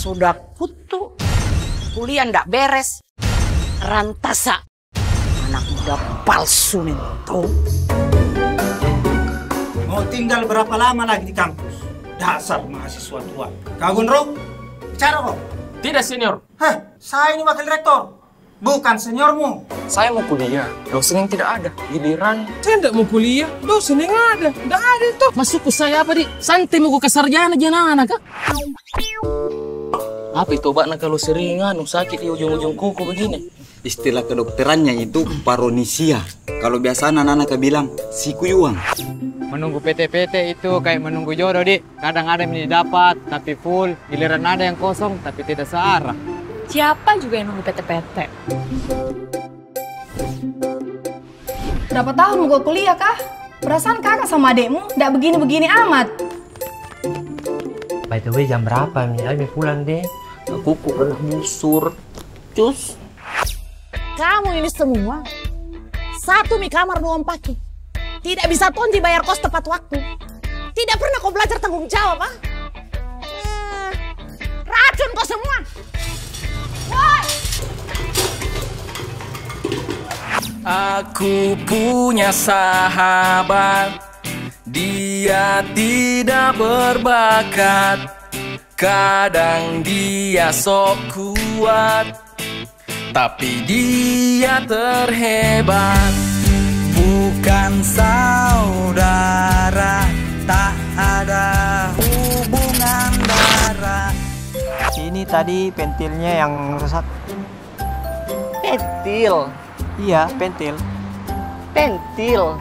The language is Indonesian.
sudah kutu, kuliah ndak beres, rantasa, anak muda palsu nih tuh. Mau tinggal berapa lama lagi di kampus? Dasar mahasiswa tua. Kau Gunro, bicara kok? Tidak, senior. Hah, saya ini wakil rektor, bukan seniormu. Saya mau kuliah, dosen yang tidak ada. Giliran. Saya tidak mau kuliah, dosen yang ada. Tidak ada itu. Masuk ke saya apa, Di? Santai mau ke sarjana anak kah? Apa itu, Pak? Kalau sering sakit di ujung-ujung kuku begini? Istilah kedokterannya itu paronisia. Kalau biasa anak-anak bilang sikuyuang. Menunggu PT-PT itu kayak menunggu jodoh, Dik. Kadang ada yang didapat, tapi full. Giliran ada yang kosong, tapi tidak searah. Siapa juga yang nunggu PT-PT? Berapa tahun mau gue kuliah, Kak? Perasaan kakak sama adekmu nggak begini-begini amat. By the way, jam berapa? Ami pulang deh. Kuku pernah busur. Cus. Kamu ini semua, satu mi kamar 2 pagi. Tidak bisa tonji bayar kos tepat waktu. Tidak pernah kau belajar tanggung jawab, ah? Racun kau semua. Woi! Aku punya sahabat, dia tidak berbakat. Kadang dia sok kuat, tapi dia terhebat. Bukan saudara, tak ada hubungan darah. Ini tadi pentilnya yang rusak. Pentil. Iya, pentil. Pentil.